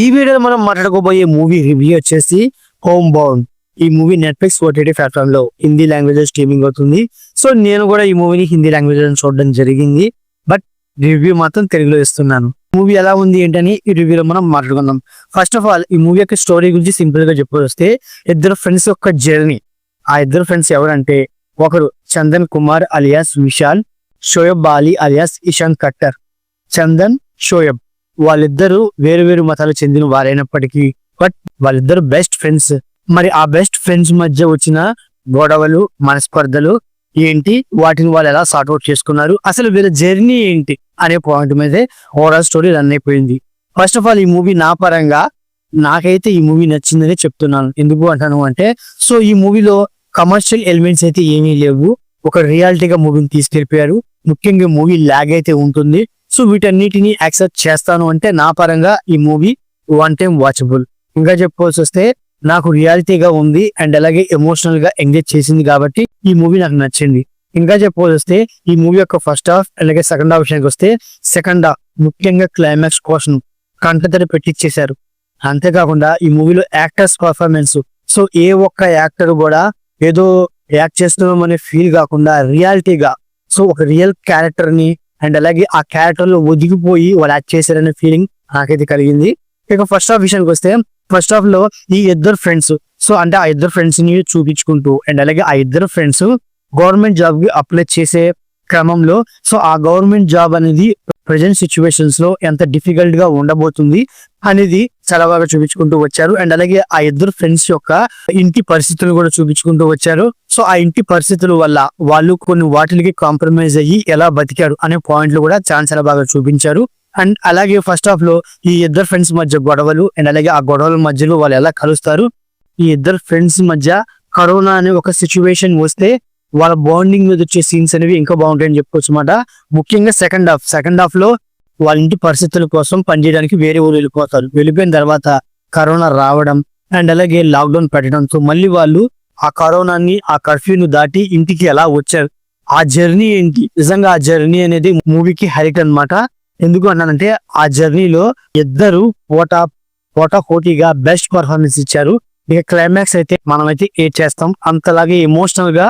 ఈ వీడియోలో మనం మాట్లాడుకోబోయే మూవీ రివ్యూ వచ్చేసి హోమ్ బౌండ్. ఈ మూవీ నెట్ఫ్లిక్స్ ఓటీటీ ప్లాట్ఫామ్ లో హిందీ లాంగ్వేజ్ స్ట్రీమింగ్ అవుతుంది. సో నేను కూడా ఈ మూవీని హిందీ లాంగ్వేజ్ చూడడం జరిగింది, బట్ రివ్యూ మాత్రం తెలుగులో ఇస్తున్నాను. మూవీ ఎలా ఉంది ఏంటని ఈ రివ్యూలో మనం మాట్లాడుకుందాం. ఫస్ట్ ఆఫ్ ఆల్ ఈ మూవీ యొక్క స్టోరీ గురించి సింపుల్ గా చెప్పొస్తే, ఇద్దరు ఫ్రెండ్స్ యొక్క జర్నీ. ఆ ఇద్దరు ఫ్రెండ్స్ ఎవరంటే, ఒకరు Chandan Kumar alias Vishal, Shoaib Bali alias Ishan cutter. Chandan, Shoaib వాళ్ళిద్దరూ వేరు వేరు మతాలు చెందిన వారైనప్పటికీ బట్ వాళ్ళిద్దరు బెస్ట్ ఫ్రెండ్స్. మరి ఆ బెస్ట్ ఫ్రెండ్స్ మధ్య వచ్చిన గొడవలు, మనస్పర్ధలు ఏంటి, వాటిని వాళ్ళు ఎలా సార్ట్అవుట్ చేసుకున్నారు, అసలు వీళ్ళ జర్నీ ఏంటి అనే పాయింట్ మీదే ఓవరాల్ స్టోరీ రన్ అయిపోయింది. ఫస్ట్ ఆఫ్ ఆల్ ఈ మూవీ నా పరంగా నాకైతే ఈ మూవీ నచ్చిందని చెప్తున్నాను. ఎందుకు అంటాను అంటే, సో ఈ మూవీలో కమర్షియల్ ఎలిమెంట్స్ అయితే ఏమీ లేవు. ఒక రియాలిటీగా మూవీని తీసుకెళ్ళిపోయారు. ముఖ్యంగా మూవీ లాగ్ అయితే ఉంటుంది. సో వీటన్నిటిని యాక్సెప్ట్ చేస్తాను అంటే నా పరంగా ఈ మూవీ వన్ టైం వాచబుల్. ఇంకా చెప్పుకోవాల్సి వస్తే నాకు రియాలిటీగా ఉంది అండ్ అలాగే ఎమోషనల్ గా ఎంగేజ్ చేసింది కాబట్టి ఈ మూవీ నాకు నచ్చింది. ఇంకా చెప్పుకోవాల్సి వస్తే ఈ మూవీ యొక్క ఫస్ట్ హాఫ్ అలాగే సెకండ్ హాఫ్ విషయానికి వస్తే, సెకండ్ హాఫ్ ముఖ్యంగా క్లైమాక్స్ కోసం కంటతడి పెట్టించేశారు. అంతేకాకుండా ఈ మూవీలో యాక్టర్స్ పర్ఫార్మెన్స్, సో ఏ ఒక్క యాక్టర్ కూడా ఏదో యాక్ట్ చేస్తున్నాం అనే ఫీల్ కాకుండా రియాలిటీగా, సో ఒక రియల్ క్యారెక్టర్ ని అండ్ అలాగే ఆ క్యారెక్టర్ లో ఒదిగిపోయి వాళ్ళు యాక్ట్ చేశారనే ఫీలింగ్ నాకైతే కలిగింది. ఇక ఫస్ట్ హాఫ్ విషయానికి వస్తే, ఫస్ట్ హాఫ్ లో ఈ ఇద్దరు ఫ్రెండ్స్, సో అంటే ఆ ఇద్దరు ఫ్రెండ్స్ ని చూపించుకుంటూ అండ్ అలాగే ఆ ఇద్దరు ఫ్రెండ్స్ గవర్నమెంట్ జాబ్ కి అప్లై చేసే క్రమంలో, సో ఆ గవర్నమెంట్ జాబ్ అనేది ప్రజెంట్ సిచ్యువేషన్స్ లో ఎంత డిఫికల్ట్ గా ఉండబోతుంది అనేది చాలా బాగా చూపించుకుంటూ వచ్చారు. అండ్ అలాగే ఆ ఇద్దరు ఫ్రెండ్స్ యొక్క ఇంటి పరిస్థితులు కూడా చూపించుకుంటూ వచ్చారు. సో ఆ ఇంటి పరిస్థితుల వల్ల వాళ్ళు కొన్ని వాటికి కాంప్రమైజ్ అయ్యి ఎలా బతికారు అనే పాయింట్లు కూడా చాలా బాగా చూపించారు. అండ్ అలాగే ఫస్ట్ హాఫ్ లో ఈ ఇద్దరు ఫ్రెండ్స్ మధ్య గొడవలు అండ్ అలాగే ఆ గొడవల మధ్యలో వాళ్ళు ఎలా కలుస్తారు, ఈ ఇద్దరు ఫ్రెండ్స్ మధ్య కరోనా అనే ఒక సిచ్యువేషన్ వస్తే వాళ్ళ బాండింగ్ మీద వచ్చే సీన్స్ అనేవి ఇంకా బాగుంటాయని చెప్పుకోవచ్చు అన్నమాట. ముఖ్యంగా సెకండ్ హాఫ్ లో వాళ్ళ ఇంటి పరిస్థితుల కోసం పనిచేయడానికి వేరే ఊరు వెళ్ళిపోతారు. వెళ్ళిపోయిన తర్వాత కరోనా రావడం అండ్ అలాగే లాక్డౌన్ పెట్టడంతో మళ్ళీ వాళ్ళు ఆ కరోనాని, ఆ కర్ఫ్యూని దాటి ఇంటికి ఎలా వచ్చారు, ఆ జర్నీ ఏంటి, నిజంగా ఆ జర్నీ అనేది మూవీకి హైలైట్ అన్నమాట. ఎందుకు అన్నానంటే, ఆ జర్నీలో ఇద్దరు పోటాపోటీగా బెస్ట్ పర్ఫార్మెన్స్ ఇచ్చారు. ఇక క్లైమాక్స్ అయితే మనమైతే ఏడ్ చేస్తాం, అంతలాగే ఎమోషనల్ గా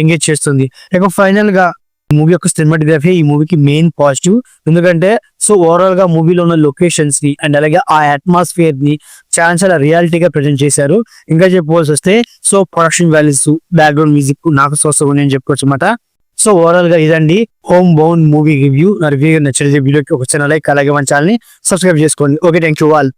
ఎంగేజ్ చేస్తుంది. ఇక ఫైనల్ గా మూవీ యొక్క సినిమాటోగ్రఫీ ఈ మూవీకి మెయిన్ పాజిటివ్. ఎందుకంటే సో ఓవరాల్ గా మూవీలో ఉన్న లొకేషన్స్ ని అండ్ అలాగే ఆ అట్మాస్ఫియర్ ని చాలా రియాలిటీగా ప్రజెంట్ చేశారు. ఇంకా చెప్పుకోవాల్సి వస్తే, so production values, background music నాకు సోసం నేను చెప్పుకోవచ్చు అన్నమాట. సో ఓవరాల్ గా ఇదండి హోమ్ బౌండ్ మూవీ రివ్యూ. నా రివ్యూ నచ్చిన వీడియోకి ఒక చిన్న లైక్, అలాగే మన ఛానల్ ని సబ్స్క్రైబ్ చేసుకోండి. Okay, thank you all.